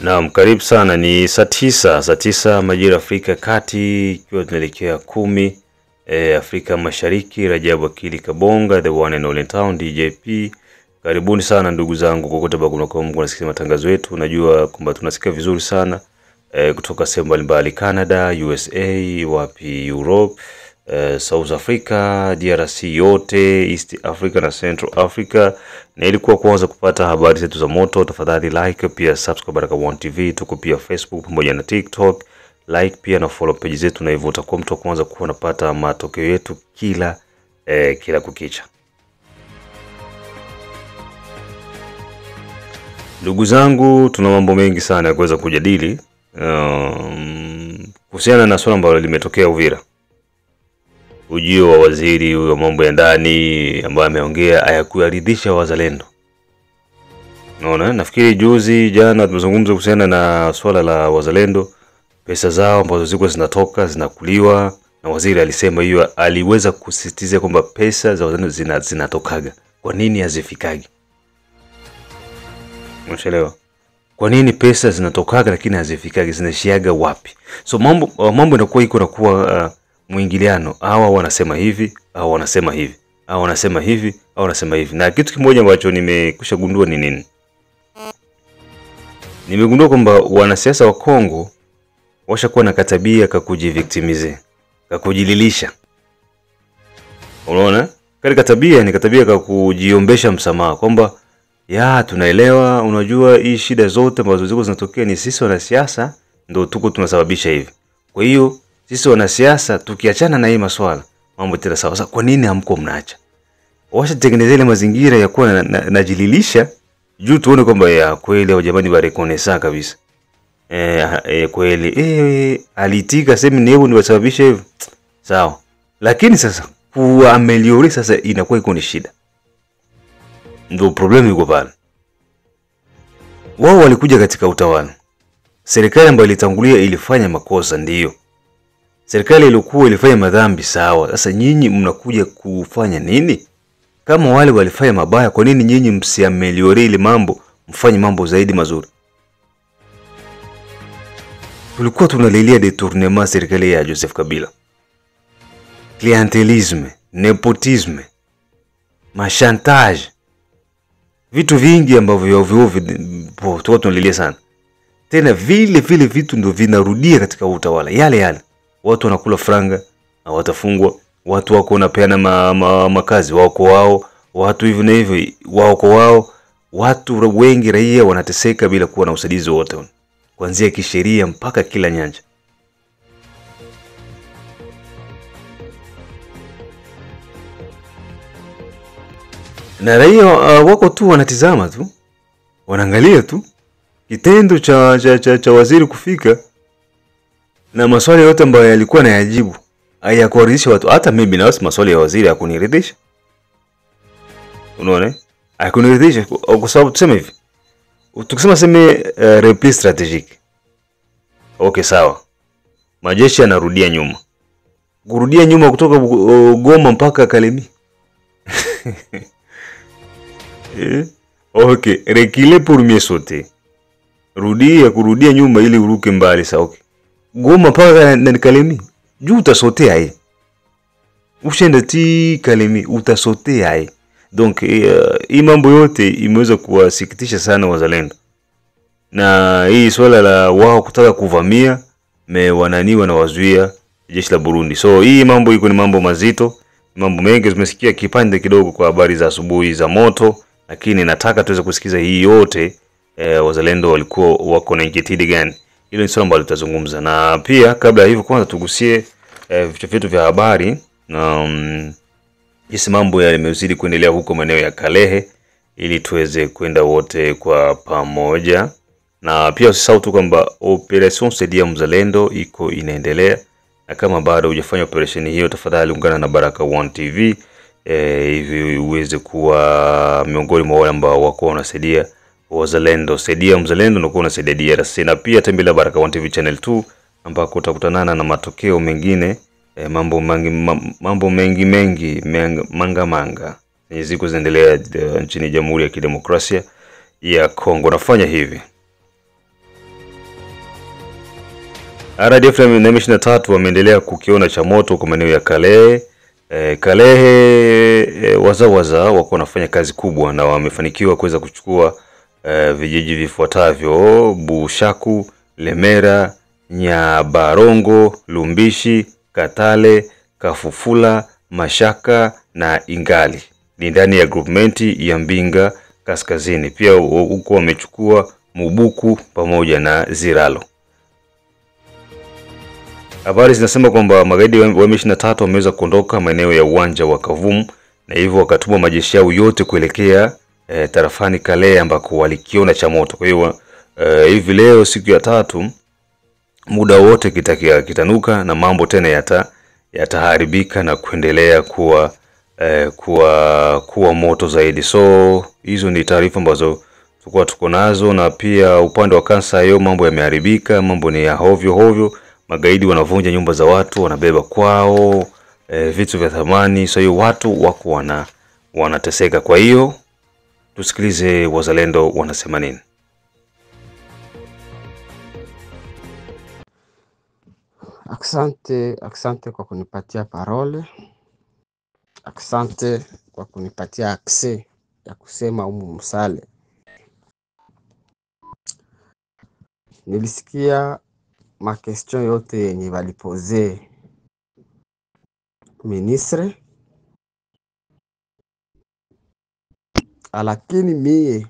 Naam, karibu sana. Ni saa tisa majira Afrika Kati, ikiwa tunaelekea 10 Afrika Mashariki. Rajabu Akili Kabonga, the one and only town DJP. Karibuni sana ndugu zangu kokote ambako mnasikia matangazo yetu. Najua kwamba tunasikia vizuri sana kutoka sehemu mbalimbali, Canada, USA, wapi Europe, South Africa, DRC yote, East Africa na Central Africa. Na ilikuwa kwanza kupata habari zetu za moto, tafadhali like, pia subscribe Baraka1 TV. Tuko pia Facebook pamoja na TikTok. Like pia na follow page zetu, na hivyo utakuwa mtu wa kwanza kuwa unapata matokeo yetu kila kukicha. Ndugu zangu, tuna mambo mengi sana ya kuweza kujadili kuhusiana na swala ambalo limetokea Uvira. Ujio wa waziri wa mambo ya ndani ambaye ameongea hayakuridhisha wazalendo. Unaona, nafikiri juzi jana tumezungumza kuhusiana na swala la wazalendo, pesa zao ambazo zilikuwa zinatoka zinakuliwa, na waziri alisema hiyo aliweza kusisitiza kwamba pesa za wazalendo zinatokaga. Kwa nini hazifikagi? Unaelewa? Kwa nini pesa zinatokaga lakini hazifikagi, zinashiaga wapi? So mambo inakuwa iko na kuwa muingiliano. Hawa wanasema hivi, hawa wanasema hivi, hawa wanasema hivi, hawa wanasema hivi. Na kitu kimoja ambacho nimekushagundua ni nini? Nimegundua kwamba wanasiasa wa Kongo washakuwa na katabia kakujivictimize, kakujililisha. Unaona? Kale katabia ni katabia kakujiombesha msamaha kwamba ya tunaelewa, unajua hii shida zote ambazo ziko zinatokea ni sisi wanasiasa ndio tuko tunasababisha hivi. Kwa hiyo sisi wanasiasa tukiachana na hii maswala, mambo tena sawa. Sasa kwa nini hamko mnaacha? Washatengenezea ile mazingira ya kuwa najililisha juu tuone kwamba ya kweli au jamani barekonesa kabisa. Kweli alitika sema ni hebu niwasababisha hivyo. Sawa. Lakini sasa kuameliore sasa inakuwa iko ni shida. Ndio problem iko pale. Wao walikuja katika utawala. Serikali ambayo ilitangulia ilifanya makosa, ndio. Serikali ilikuwa ilifanya madhambi, sawa. Sasa nyinyi mnakuja kufanya nini? Kama wale walifanya mabaya, kwa nini nyinyi msiameliore ile mambo, mfanye mambo zaidi mazuri? Tulikuwa tunalilia detournement serikali ya Joseph Kabila. Clientelisme, nepotisme, machantage. Vitu vingi ambavyo tulikuwa tunalilia sana. Tena vile vitu ndio vinarudia katika utawala. Yale. Watu wanakula franga na watafungwa, watu wako wanapeana makazi wako wao, watu hivi na hivi wako wao, watu wengi raia wanateseka bila kuwa na usaidizi wote, kuanzia kisheria mpaka kila nyanja. Na raia wako tu wanatizama tu, wanaangalia tu kitendo cha waziri kufika, na maswali yote ambayo yalikuwa na yajibu hayakuridhisha watu. Hata mimi na maswali ya waziri hakuniridhisha. Unaona? Hakuniridhisha kwa sababu tuseme hivi. Tukisema repli strategique. Okay, sawa. Majeshi yanarudia nyuma. Kurudia nyuma kutoka Goma mpaka Kalemi. Okay, reculer pour mieux sauter. Kurudia nyuma ili uruke mbali, sawa. Okay. Goma mpaka na Kalemi, juu utasotea hii. Ushenda ti Kalemi utasotea hii. Donc hii mambo yote imeweza kuwasikitisha sana wazalendo. Na hii swala la wao kutaka kuvamia wananiwa na wazuia jeshi la Burundi. So hii mambo iko ni mambo mazito, mambo mengi. Tumesikia kipande kidogo kwa habari za asubuhi za moto, lakini nataka tuweze kusikiza hii yote. Wazalendo walikuwa wako na injetidi gani? Hilo ni swala ambalo tutazungumza. Na pia kabla hivyo kwanza tugusie vichwa vyetu vya habari na jinsi mambo yamezidi kuendelea huko maeneo ya Kalehe, ili tuweze kwenda wote kwa pamoja. Na pia usisahau tu kwamba operation Saidia Mzalendo iko inaendelea, na kama bado hujafanya operation hiyo, tafadhali ungana na Baraka1 TV hivi uweze kuwa miongoni mwa wale ambao wako wanasaidia wazalendo. Saidia Mzalendo na kuona saidia DRC. Na pia tembelea Baraka1 TV channel 2 ambako utakutanana na matokeo mengine, mambo mengi manga ziko zinaendelea nchini Jamhuri ya Kidemokrasia ya Kongo. Nafanya hivi. RDF na M23 wameendelea kukiona cha moto kwa maeneo ya Kalehe. Kalehe wazawaza wako wanafanya kazi kubwa na wamefanikiwa kuweza kuchukua vijiji vifuatavyo: Bushaku, Lemera, Nyabarongo, Lumbishi, Katale, Kafufula, Mashaka na Ingali. Ni ndani ya groupmenti ya Mbinga Kaskazini. Pia huko wamechukua Mubuku pamoja na Ziralo. Habari zinasema kwamba magaidi wa M23 wameweza kuondoka maeneo ya uwanja wa Kavumu na hivyo wakatuma majeshi yao yote kuelekea tarafani Kalehe ambako walikiona cha moto. Kwa hiyo hivi leo siku ya 3 muda wote kitanuka na mambo tena yataharibika na kuendelea kuwa moto zaidi. So hizo ni taarifa ambazo tuko nazo, na pia upande wa kansa hiyo mambo yameharibika, mambo ni ya hovyo. Magaidi wanavunja nyumba za watu, wanabeba kwao vitu vya thamani. So hiyo watu wako wanateseka. Kwa hiyo tusikilize wazalendo wanasema nini. Asante kwa kunipatia parole. Asante kwa kunipatia access ya kusema humu Msale. Nilisikia makestion yote yenye walipoze ministre, lakini mie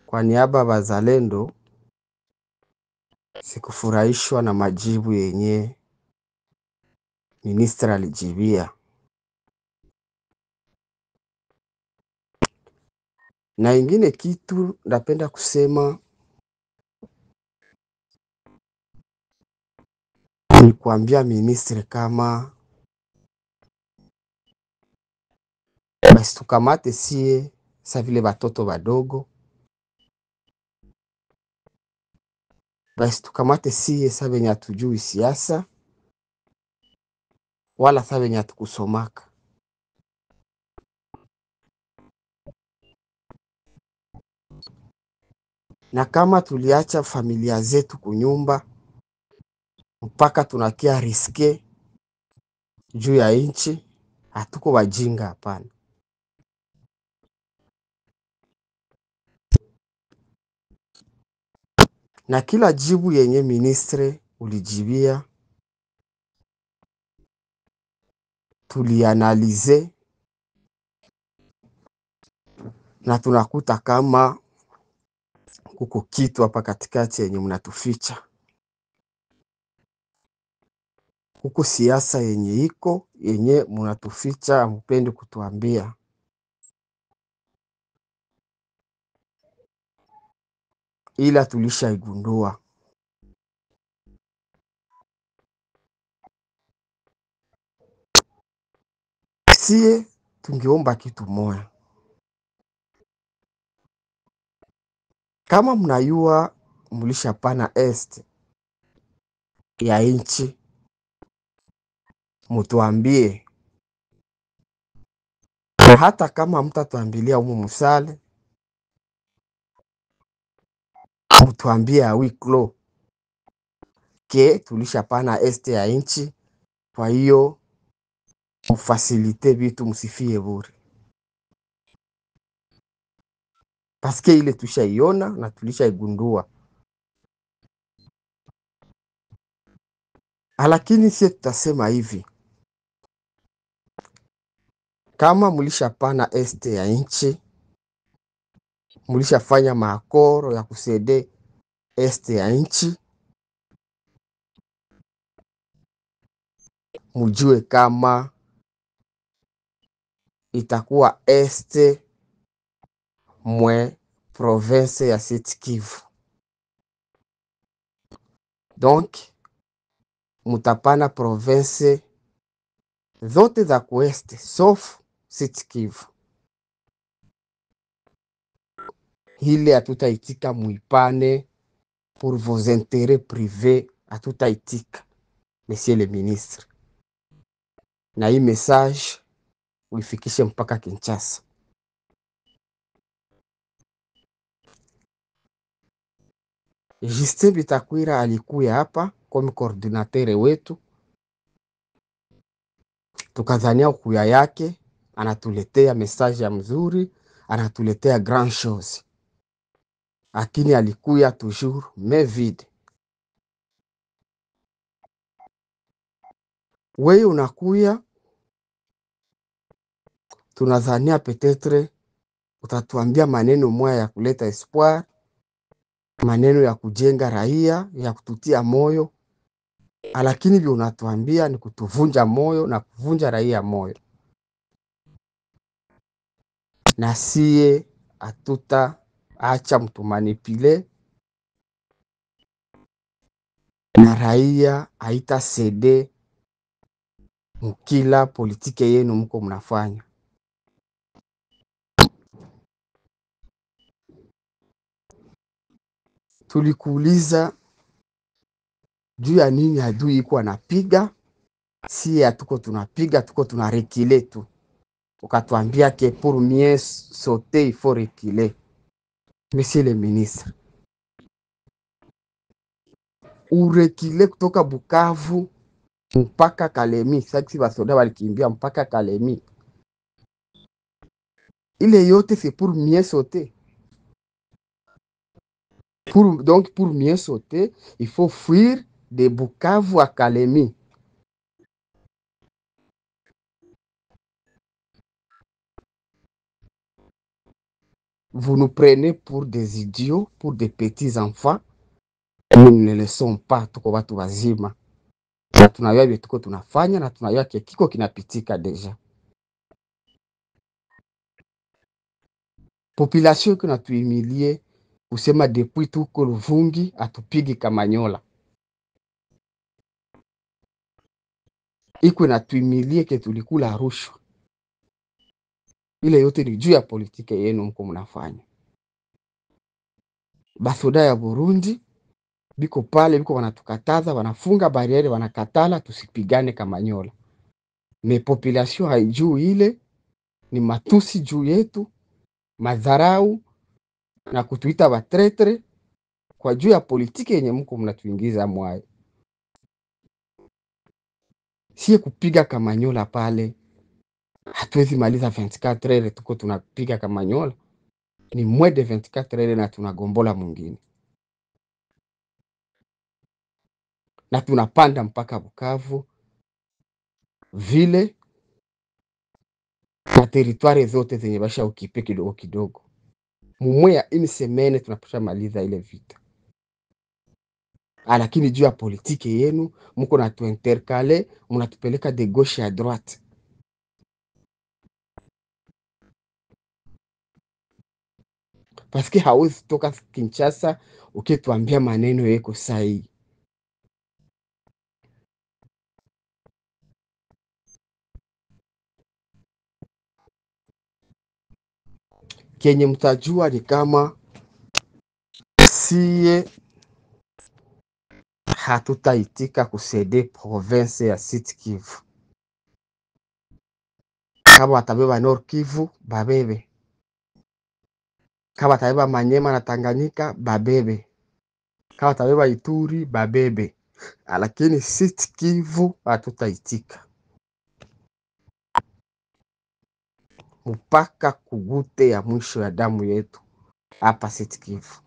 kwa niaba ya wazalendo sikufurahishwa na majibu yenye ministre alijibia. Na ingine kitu napenda kusema ni kuambia ministre kama basi tukamate sie sa vile batoto badogo, basi tukamate sie sa venye hatujui siasa wala sa venye hatukusomaka. Na kama tuliacha familia zetu kunyumba mpaka tunakia riske juu ya inchi, hatuko wajinga, hapana. Na kila jibu yenye ministre ulijibia tulianalize na tunakuta kama kuko kitu hapa katikati yenye mnatuficha. Kuko siasa yenye mnatuficha, mpende kutuambia. Ila tulishaigundua. Sie tungeomba kitu moja. Kama mnayua mlishapana est ya inchi, mutuambie. Hata kama mtatuambilia umu Msale, mutuambie awiklo ke tulishapana est ya inchi. Kwa hiyo mufasilite vitu, musifie bure. Paske ile tushaiona na tulishaigundua. Lakini sie tutasema hivi. Kama mulishapana este ya inchi, mulishafanya maakoro ya kusede este ya inchi, mujue kama itakuwa este mwe province ya Sud Kivu. Donc mutapana province zote za kueste sauf Sud Kivu. Hile hatutaitika muipane pour vos intérêts privés, hatutaitika, monsieur le ministre. Na hii message uifikishe mpaka Kinshasa. Justin Bitakwira alikuya hapa kama coordinateur wetu, tukazania ukuya yake anatuletea message ya mzuri, anatuletea grand chose, lakini alikuya toujours mais vide. Wewe unakuya, tunazania peut-être utatuambia maneno moya ya kuleta espoir, maneno ya kujenga raia, ya kututia moyo, lakini vile unatuambia ni kutuvunja moyo na kuvunja raia moyo, na sie atuta acha mtu manipule na raia haita sede mukila politike yenu mko mnafanya. Tulikuuliza juu ya nini adui iko anapiga, si hatuko tunapiga, tuko tunarekile tu. Ukatuambia que pour mieux sauter il faut reculer. Monsieur le ministre, urekile kutoka Bukavu mpaka Kalemi, sasa basoda walikimbia mpaka Kalemi, ile yote c'est pour mieux sauter. Donc pour mieux sauter, il faut fuir de Bukavu à Kalemi. Vous nous prenez pour des idiots, pour des petits enfants. Nous ne le sommes pas, tuko watu wazima. Na tunajua vile tuko tunafanya na tunajua kiko kinapitika deja. Population iko natuimilie kusema depuis tuko Luvungi atupigi Kamanyola. Iko natuimilie ke tulikula rushwa. Ile yote ni juu ya politike yenu mko mnafanya. Basoda ya Burundi biko pale, biko wanatukataza, wanafunga bariere, wanakatala tusipigane Kamanyola. Me population haijui ile, ni matusi juu yetu, madharau na kutuita batretre kwa juu ya politiki yenye mko mnatuingiza mwayo. Sie kupiga Kamanyola pale, hatuwezi maliza 24 heures tuko tunapiga Kamanyola, ni moins de 24 heures na tunagombola mwingine. Na tunapanda mpaka Bukavu, vile na territoire zote zenye basha ukipe kidogo kidogo. Mumwe ya une semaine tunapasha maliza ile vita. Lakini juu ya politiki yenu mko na tuintercale, mnatupeleka de gauche à droite. Parce que hauwezi toka Kinshasa ukituambia maneno yeko sahihi. Kenye mtajua ni kama siye hatutaitika kusede province ya Sud Kivu. Kama watabeba Nord Kivu, babebe. Kama watabeba Manyema na Tanganyika, babebe. Kama watabeba Ituri, babebe. Lakini Sud Kivu hatutaitika. Mpaka kugute ya mwisho ya damu yetu hapa Sud Kivu.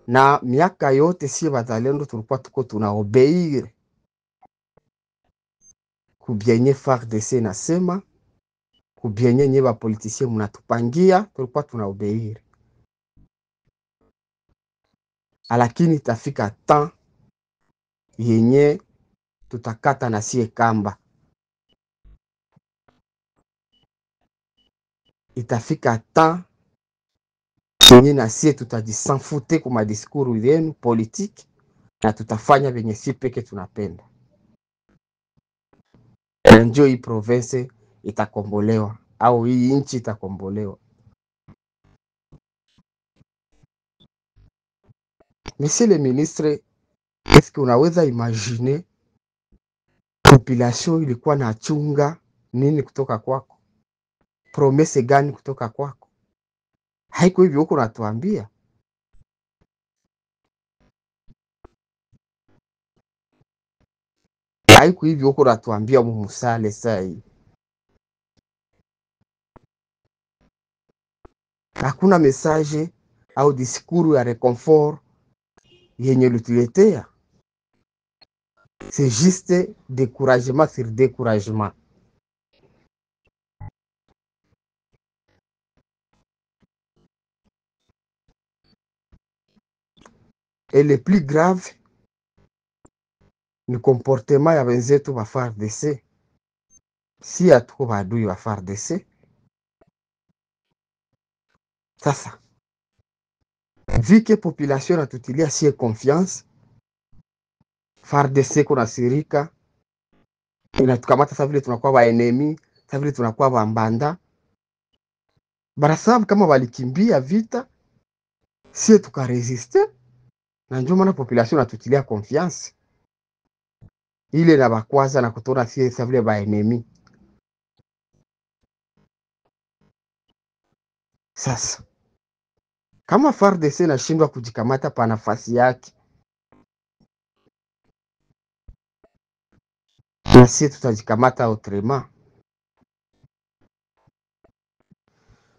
Na miaka yote si bazalendo tulikuwa tuko tunaobeire kubienye FARDC nasema, kubienye nye ba politisien mnatupangia, tulikuwa tunaobeire. Lakini itafika temps yenye tutakata na sie kamba. Itafika temps yenye na sie tutajisanfute kuma diskuru yenu politique na tutafanya venye si peke tunapenda. Njo hii province itakombolewa au hii nchi itakombolewa. Monsieur le ministre, est-ce que unaweza imagine population ilikuwa na chunga nini kutoka kwako? promese gani kutoka kwako? Haiko hivyo huko natuambia. Haiko hivyo huko natuambia mumusale sai. Hakuna message au diskuru ya reconfort yenye lutuletea. C'est juste découragement sur découragement. Et le plus grave ni comportement ya wenzetu wa FARDC. Si hatuko badui wa FARDC. Sasa vike population natutilia sie confiance, FARDC kuna sirika inatukamata sa vile tunakuwa ba enemy, sa vile tunakuwa ba mbanda. Barasabu kama walikimbia vita, sie tukaresiste, na ndio maana population natutilia confiance ile na bakwaza na kutona sie sa vile ba enemy. Sasa kama FARDC nashindwa kujikamata pa nafasi yake, na sisi tutajikamata autrement.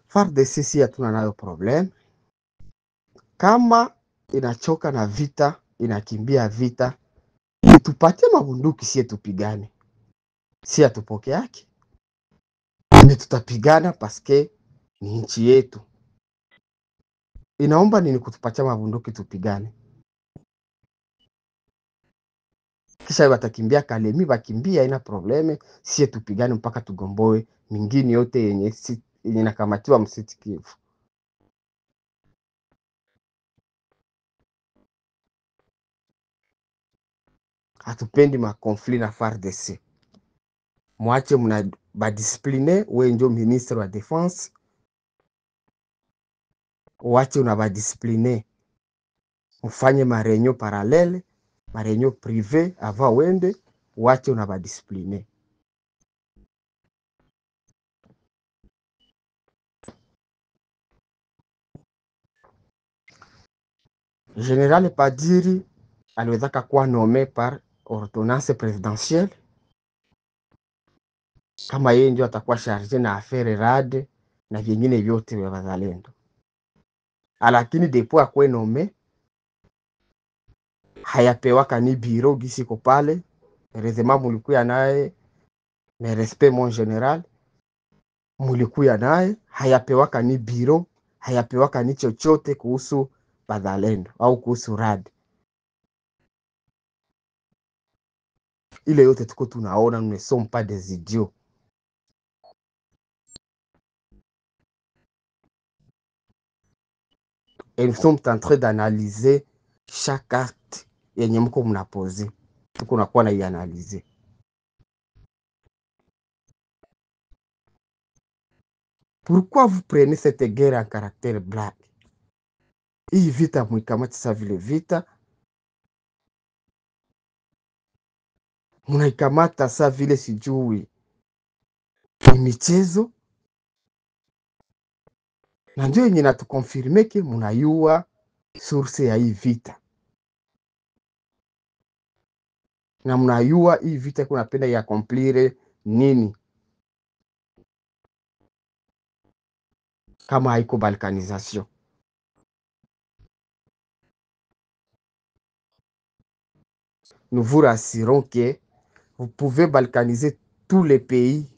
FARDC si hatuna nayo problem. Kama inachoka na vita, inakimbia vita, tupatie mabunduki sie tupigane. Si hatupoke yake. Ne tutapigana paske ni nchi yetu. Inaomba nini kutupatia mabunduki tupigane? Kisha watakimbia Kalemi, bakimbia ina probleme, sie tupigane mpaka tugomboe mingine yote yenye nakamatiwa msiti Kivu. Hatupendi makonfli na FARDC. Mwache muna badiscipline, we njo ministre wa defense. Wache unabadiscipline. Mfanye mareunion parallele, mareunion privé avant wende, wache unabadiscipline. General Padiri aliwezaka kuwa nommé par ordonnance présidentielle. Kama yeye ndio atakuwa chargé na affaire rade na vingine vyote vya wazalendo. Lakini depo akwe nommé hayapewaka ni biro gisi ko pale. Heureusement mulikuya naye, mais respect mon général, mulikuya naye, hayapewaka ni biro, hayapewaka ni chochote kuhusu wazalendo au kuhusu rade. Ile yote tuko tunaona, nous ne sommes pas des idiots. Et nous sommes en train d'analyser chaque acte yenye mko mnapoze. Tuko nakuwa na ianalyser. Pourquoi vous prenez cette guerre en caractère black? Hii vita mwikamati sa vile vita. Munaikamata sa vile sijui ni michezo. Na ndio yenye natukonfirme ke munayua source ya hii vita. Na munayua hii vita kunapenda ya accomplir nini? Kama haiko balkanisation. Nous vous rassurons que vous pouvez balkaniser tous les pays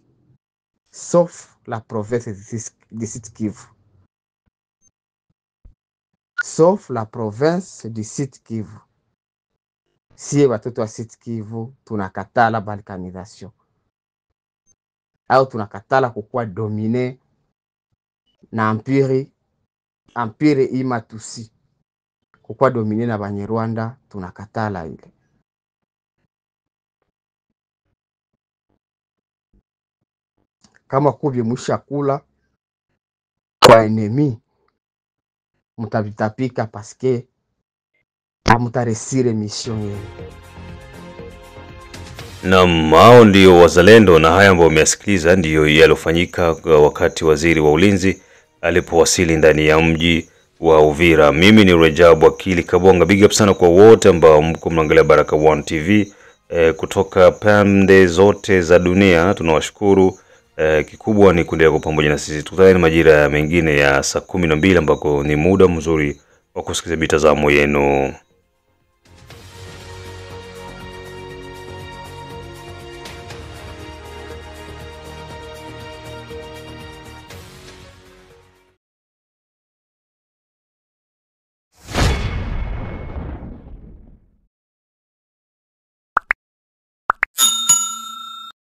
sauf la province de Sud Kivu. Sauf la province de Sud Kivu. Si watoto wa Sud Kivu tunakatala balkanisation. Au tunakatala kukuwa domine na empire imatusi. Kukuwa domine na Banyarwanda tunakatala ile. Kama kubye mushakula kwa enemi, mutabitapika paske amutaresire mission yenu. Naam, hao ndio wazalendo, na haya ambayo umesikiliza ndio yalofanyika wakati waziri wa ulinzi alipowasili ndani ya mji wa Uvira. Mimi ni Rajabu Akili Kabonga. Big up sana kwa wote ambao mko mnaangalia Baraka1 TV kutoka pande zote za dunia. Tunawashukuru. Kikubwa ni kuendelea kwa pamoja na sisi. Tukutane majira mengine ya saa 12 ambako ni muda mzuri wa kusikiliza mitazamo yenu.